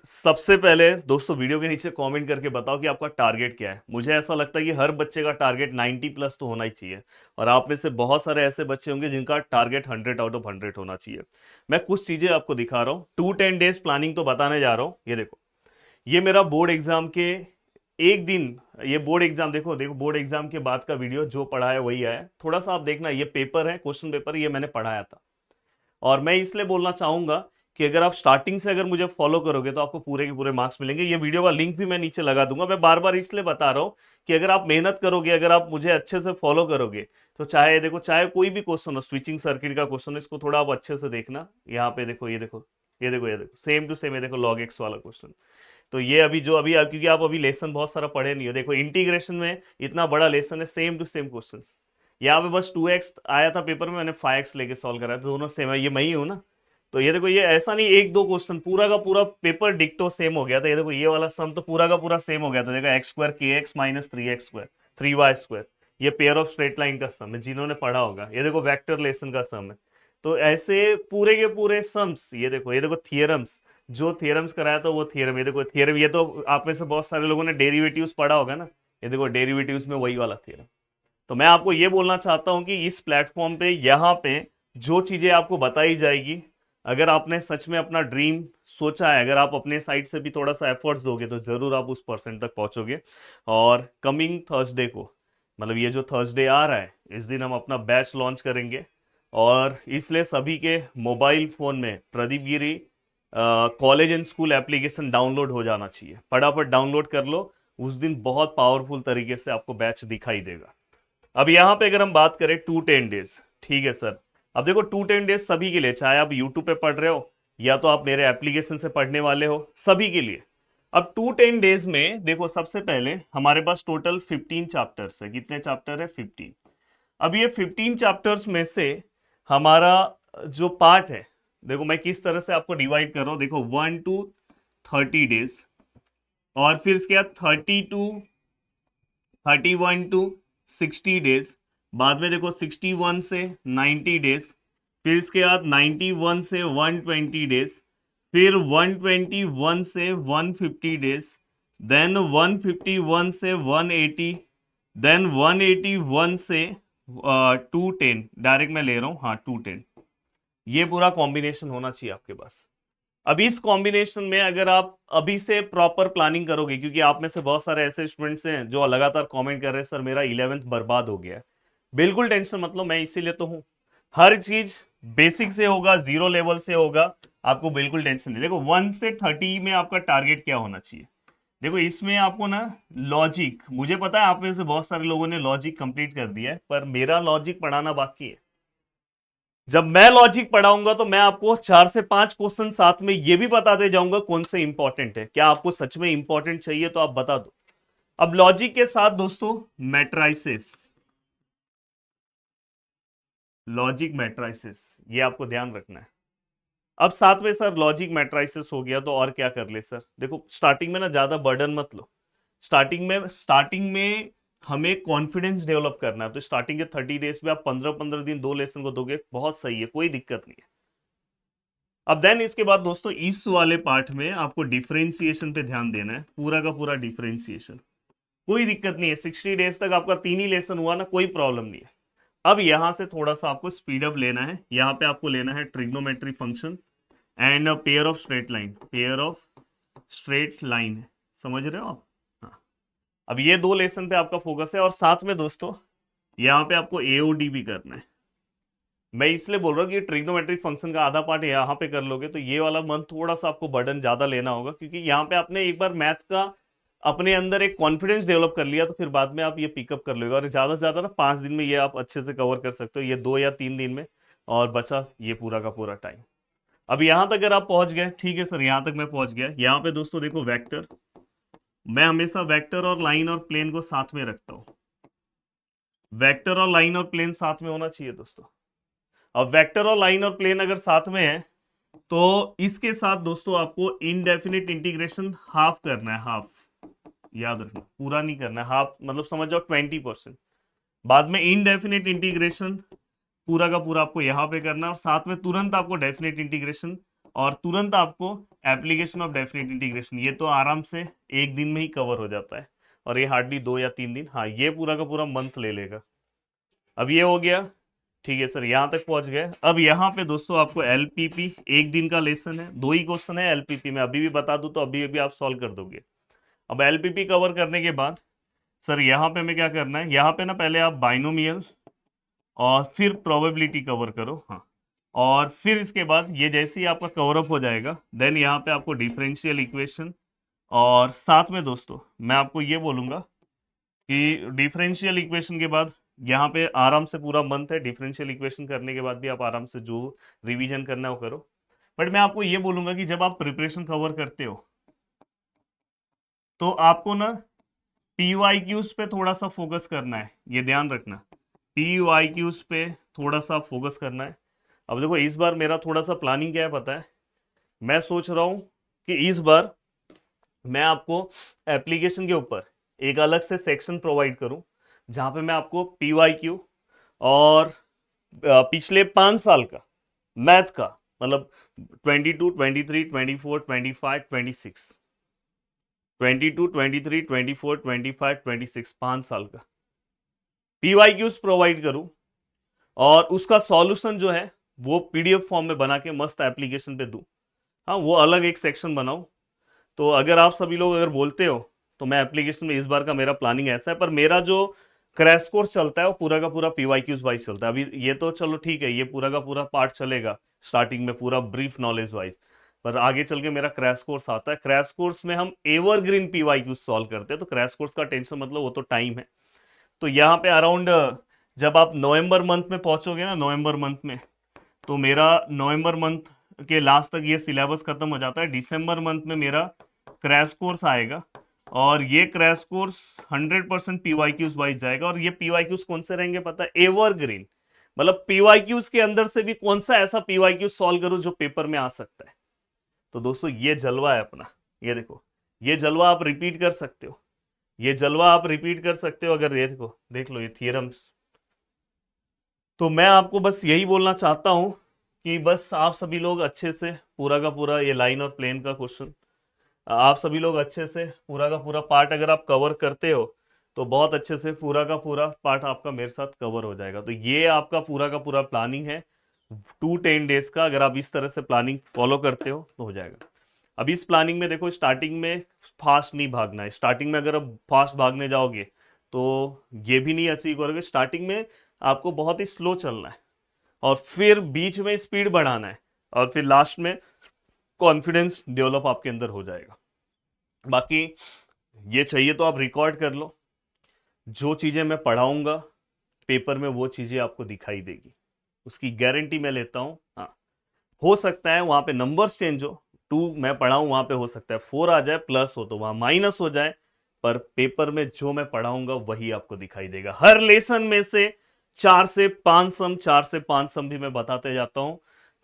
सबसे पहले दोस्तों वीडियो के नीचे कमेंट करके बताओ कि आपका टारगेट क्या है। मुझे ऐसा लगता है कि हर बच्चे का टारगेट 90 प्लस तो होना ही चाहिए, और आप में से बहुत सारे ऐसे बच्चे होंगे जिनका टारगेट 100 आउट ऑफ 100 होना चाहिए। मैं कुछ चीजें आपको दिखा रहा हूँ, 2-10 डेज प्लानिंग तो बताने जा रहा हूँ। ये देखो, ये मेरा बोर्ड एग्जाम के एक दिन, ये बोर्ड एग्जाम देखो देखो, बोर्ड एग्जाम के बाद का वीडियो जो पढ़ा है वही आया है। थोड़ा सा आप देखना, ये पेपर है, क्वेश्चन पेपर, ये मैंने पढ़ाया था। और मैं इसलिए बोलना चाहूंगा कि अगर आप स्टार्टिंग से अगर मुझे फॉलो करोगे तो आपको पूरे के पूरे मार्क्स मिलेंगे। ये वीडियो का लिंक भी मैं नीचे लगा दूंगा। मैं बार बार इसलिए बता रहा हूं कि अगर आप मेहनत करोगे, अगर आप मुझे अच्छे से फॉलो करोगे, तो चाहे देखो, चाहे कोई भी क्वेश्चन हो, स्विचिंग सर्किट का क्वेश्चन हो, इसको थोड़ा आप अच्छे से देखना। यहाँ पे देखो, ये देखो, ये देखो, ये देखो, सेम टू सेम, ये देखो लॉग एक्स वाला क्वेश्चन। तो ये अभी जो अभी क्योंकि आप अभी लेसन बहुत सारा पढ़े नहीं हो, देखो इंटीग्रेशन में इतना बड़ा लेसन है, सेम टू सेम क्वेश्चन। यहाँ पे बस 2x आया था पेपर में, मैंने 5x लेके सॉल्व कराया, तो दोनों सेम है। ये मैं ही हूं ना। तो ये देखो, ये ऐसा नहीं एक दो क्वेश्चन, पूरा का पूरा पेपर डिक्टो सेम हो गया था। ये देखो, ये वाला सम तो पूरा का पूरा सेम हो गया था। देखो एक्स स्क्वायर के x minus 3x square 3y square, ये पेयर ऑफ स्ट्रेट लाइन का सम है, जिन्होंने पढ़ा होगा। ये देखो वेक्टर लेसन का सम है। तो ऐसे पूरे के पूरे सम्स, ये देखो थियरम्स, जो थियरम्स कराया था वो थियरम। ये देखो थियरम, ये तो आप में से बहुत सारे लोगों ने डेरिवेटिव्स पढ़ा होगा ना। ये देखो डेरिवेटिव्स में वही वाला थियरम। तो मैं आपको ये बोलना चाहता हूं कि इस प्लेटफॉर्म पे, यहाँ पे जो चीजें आपको बताई जाएगी, अगर आपने सच में अपना ड्रीम सोचा है, अगर आप अपने साइड से भी थोड़ा सा एफर्ट्स दोगे, तो जरूर आप उस परसेंट तक पहुंचोगे। और कमिंग थर्सडे को, मतलब ये जो थर्सडे आ रहा है, इस दिन हम अपना बैच लॉन्च करेंगे। और इसलिए सभी के मोबाइल फोन में Pradeep Giri college and school application download हो जाना चाहिए। फटाफट डाउनलोड कर लो। उस दिन बहुत पावरफुल तरीके से आपको बैच दिखाई देगा। अब यहां पे अगर हम बात करें 2-10 डेज, ठीक है सर। अब देखो 2-10 डेज सभी के लिए, चाहे आप यूट्यूब पे पढ़ रहे हो या तो आप मेरे एप्लीकेशन से पढ़ने वाले हो, सभी के लिए। अब 2-10 डेज में देखो, सबसे पहले हमारे पास टोटल 15 चैप्टर्स है। कितने चैप्टर है? 15। अब ये 15 चैप्टर्स में से हमारा जो पार्ट है, देखो मैं किस तरह से आपको डिवाइड कर रहा हूं। देखो 1 to 30 डेज, और फिर इसके बाद 31 to 60 डेज, बाद में देखो 61 से 90 डेज, फिर इसके बाद 91 से 120 डेज, फिर 121 से 150 डेज, देन 151 से 180, देन 181 से 210। डायरेक्ट मैं ले रहा हूं, हाँ 210। ये पूरा कॉम्बिनेशन होना चाहिए आपके पास। अब इस कॉम्बिनेशन में अगर आप अभी से प्रॉपर प्लानिंग करोगे, क्योंकि आप में से बहुत सारे ऐसे स्टूडेंट्स हैं जो लगातार कमेंट कर रहे हैं, सर मेरा 11th बर्बाद हो गया है। बिल्कुल टेंशन मतलब, मैं इसीलिए तो हूं। हर चीज बेसिक से होगा, जीरो लेवल से होगा। आपको बिल्कुल टेंशन नहीं। देखो 1 से 30 में आपका टारगेट क्या होना चाहिए। देखो इसमें आपको ना लॉजिक, मुझे पता है आप में से बहुत सारे लोगों ने लॉजिक कंप्लीट कर दिया है, पर मेरा लॉजिक पढ़ाना बाकी है। जब मैं लॉजिक पढ़ाऊंगा तो मैं आपको 4 से 5 क्वेश्चन साथ में ये भी बताते जाऊंगा कौन से इंपॉर्टेंट है। क्या आपको सच में इंपॉर्टेंट चाहिए तो आप बता दो। अब लॉजिक के साथ दोस्तों मैट्राइसिस, लॉजिक मैट्राइसिस, ये आपको ध्यान रखना है। अब साथ में सर लॉजिक मैट्राइसिस हो गया तो और क्या कर ले सर। देखो स्टार्टिंग में ना ज्यादा बर्डन मत लो। स्टार्टिंग में हमें कॉन्फिडेंस डेवलप करना है। तो स्टार्टिंग के 30 डेज में आप 15-15 दिन 2 लेसन को दोगे, बहुत सही है, कोई दिक्कत नहीं है। अब देन इसके बाद दोस्तों इस वाले पार्ट में आपको डिफरेंशिएशन पे ध्यान देना है, पूरा का पूरा डिफरेंशिएशन। कोई दिक्कत नहीं है, 60 डेज तक आपका 3 ही लेसन हुआ ना, कोई प्रॉब्लम नहीं है। अब यहां से थोड़ा सा आपको स्पीड अप लेना है। यहां पे आपको लेना है trigonometry function and pair of straight line, pair of straight line. समझ रहे हो आप? हाँ। अब ये 2 लेसन पे आपका फोकस है, और साथ में दोस्तों यहाँ पे आपको एओडी भी करना है। मैं इसलिए बोल रहा हूँ कि ट्रिग्नोमेट्रिक फंक्शन का आधा पार्ट यहाँ पे कर लोगे तो ये वाला मंथ थोड़ा सा आपको बर्डन ज्यादा लेना होगा, क्योंकि यहाँ पे आपने एक बार मैथ का अपने अंदर एक कॉन्फिडेंस डेवलप कर लिया, तो फिर बाद में आप ये पिकअप कर लोगे। और ज्यादा से ज्यादा ना 5 दिन में ये आप अच्छे से कवर कर सकते हो, ये 2 या 3 दिन में। और बचा ये पूरा का पूरा टाइम। अब यहां तक अगर आप पहुंच गए, ठीक है सर, यहां तक मैं पहुंच गया। यहाँ पे दोस्तों देखो वेक्टर, मैं हमेशा वेक्टर और लाइन और प्लेन को साथ में रखता हूँ। वेक्टर और लाइन और प्लेन साथ में होना चाहिए दोस्तों। अब वेक्टर और लाइन और प्लेन अगर साथ में है, तो इसके साथ दोस्तों आपको इनडेफिनिट इंटीग्रेशन हाफ करना है, हाफ। याद रखना, पूरा नहीं करना है, हाफ मतलब समझ जाओ 20%। बाद में इनडेफिनिट इंटीग्रेशन पूरा का पूरा आपको यहां पे करना है, और साथ में तुरंत आपको डेफिनेट इंटीग्रेशन और तुरंत आपको एप्लीकेशन ऑफ डेफिनेट इंटीग्रेशन, ये तो आराम से एक दिन में ही कवर हो जाता है, और ये हार्डली 2 या 3 दिन, हाँ ये पूरा का पूरा मंथ ले लेगा। अब ये हो गया, ठीक है सर, यहाँ तक पहुंच गए। अब यहाँ पे दोस्तों आपको एलपीपी, एक दिन का लेसन है, 2 ही क्वेश्चन है एलपीपी में, अभी भी बता दूं तो अभी भी आप सॉल्व कर दोगे। अब एलपीपी कवर करने के बाद सर यहाँ पे हमें क्या करना है, यहाँ पे ना पहले आप बाइनोमियल और फिर प्रोबेबिलिटी कवर करो, हाँ, और फिर इसके बाद ये जैसे ही आपका कवर अप हो जाएगा, देन यहाँ पे आपको डिफरेंशियल इक्वेशन, और साथ में दोस्तों मैं आपको ये बोलूंगा कि डिफरेंशियल इक्वेशन के बाद यहाँ पे आराम से पूरा मंथ है, डिफरेंशियल इक्वेशन करने के बाद भी आप आराम से जो रिवीजन करना है वो करो। बट मैं आपको ये बोलूंगा कि जब आप प्रिपरेशन कवर करते हो तो आपको ना पीवाईक्यूज पे थोड़ा सा फोकस करना है, ये ध्यान रखना, पीवाईक्यूज पे थोड़ा सा फोकस करना है। अब देखो इस बार मेरा थोड़ा सा प्लानिंग क्या है पता है, मैं सोच रहा हूं कि इस बार मैं आपको एप्लीकेशन के ऊपर एक अलग से सेक्शन प्रोवाइड करूं, जहां पे मैं आपको पीवाईक्यू और पिछले 5 साल का मैथ का, मतलब 22, 23, 24, 25, 26, 22, 23, 24, 25, 26, 5 साल का पीवाईक्यूज प्रोवाइड करूं, और उसका सॉल्यूशन जो है वो पीडीएफ फॉर्म में बना के मस्त एप्लीकेशन पे दूं। हाँ, वो अलग एक सेक्शन बनाऊं। तो अगर आप सभी लोग अगर बोलते हो तो मैं एप्लीकेशन में, इस बार का मेरा प्लानिंग ऐसा है, पर मेरा जो क्रैश कोर्स चलता है वो पूरा का पूरा पीवाईक्यूज वाइज चलता है। अभी ये तो चलो ठीक है, ये पूरा का पूरा पार्ट चलेगा स्टार्टिंग में पूरा ब्रीफ नॉलेज वाइज, पर आगे चल के मेरा क्रैश कोर्स आता है। क्रैश कोर्स में हम एवरग्रीन पीवाईक्यूज सॉल्व करते हैं, तो क्रैश कोर्स का टेंशन मतलब वो तो टाइम है। तो यहाँ पे अराउंड जब आप नवंबर मंथ में पहुंचोगे ना, नवंबर मंथ में, तो मेरा नवंबर मंथ के लास्ट तक ये सिलेबस खत्म हो जाता है। दिसंबर मंथ में मेरा क्रैश कोर्स आएगा, और ये क्रैश कोर्स 100% पीवाईक्यूज वाइज जाएगा। और ये पीवाईक्यूज कौन से रहेंगे पता है, एवरग्रीन, मतलब पीवाईक्यूज के अंदर से भी कौन सा ऐसा पीवाईक्यूज सॉल्व करूं जो पेपर में आ सकता है। तो दोस्तों ये जलवा है अपना, ये देखो, ये जलवा आप रिपीट कर सकते हो, ये जलवा आप रिपीट कर सकते हो। अगर ये देखो, देख लो ये थियरम्स। तो मैं आपको बस यही बोलना चाहता हूं कि बस आप सभी लोग अच्छे से पूरा का पूरा ये लाइन और प्लेन का क्वेश्चन, आप सभी लोग अच्छे से पूरा का पूरा पार्ट अगर आप कवर करते हो तो बहुत अच्छे से पूरा का पूरा पार्ट आपका मेरे साथ कवर हो जाएगा। तो ये आपका पूरा का पूरा प्लानिंग है 2-10 डेज का, अगर आप इस तरह से प्लानिंग फॉलो करते हो तो हो जाएगा। अब इस प्लानिंग में देखो, स्टार्टिंग में फास्ट नहीं भागना है। स्टार्टिंग में अगर आप फास्ट भागने जाओगे तो ये भी नहीं अचीव करोगे। स्टार्टिंग में आपको बहुत ही स्लो चलना है, और फिर बीच में स्पीड बढ़ाना है, और फिर लास्ट में कॉन्फिडेंस डेवलप आपके अंदर हो जाएगा। बाकी ये चाहिए तो आप रिकॉर्ड कर लो, जो चीजें मैं पढ़ाऊंगा पेपर में वो चीजें आपको दिखाई देगी, उसकी गारंटी मैं लेता हूं। हाँ, हो सकता है वहां पे नंबर्स चेंज हो, 2 मैं पढ़ाऊं वहां पे हो सकता है 4 आ जाए, प्लस हो तो वहां माइनस हो जाए, पर पेपर में जो मैं पढ़ाऊंगा वही आपको दिखाई देगा। हर लेसन में से 4 से 5 सम, 4 से 5 सम भी मैं बताते जाता हूं,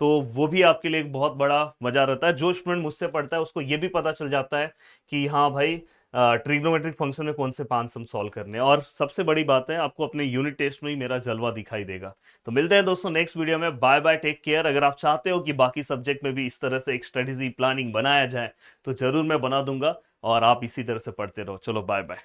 तो वो भी आपके लिए एक बहुत बड़ा मजा रहता है। जो स्टूडेंट मुझसे पढ़ता है उसको ये भी पता चल जाता है कि हाँ भाई, ट्रिग्नोमेट्रिक फंक्शन में कौन से 5 सम सॉल्व करने हैं। और सबसे बड़ी बात है, आपको अपने यूनिट टेस्ट में ही मेरा जलवा दिखाई देगा। तो मिलते हैं दोस्तों नेक्स्ट वीडियो में। Bye bye, take care. अगर आप चाहते हो कि बाकी सब्जेक्ट में भी इस तरह से एक स्ट्रेटेजी प्लानिंग बनाया जाए तो जरूर मैं बना दूंगा, और आप इसी तरह से पढ़ते रहो। चलो बाय बाय।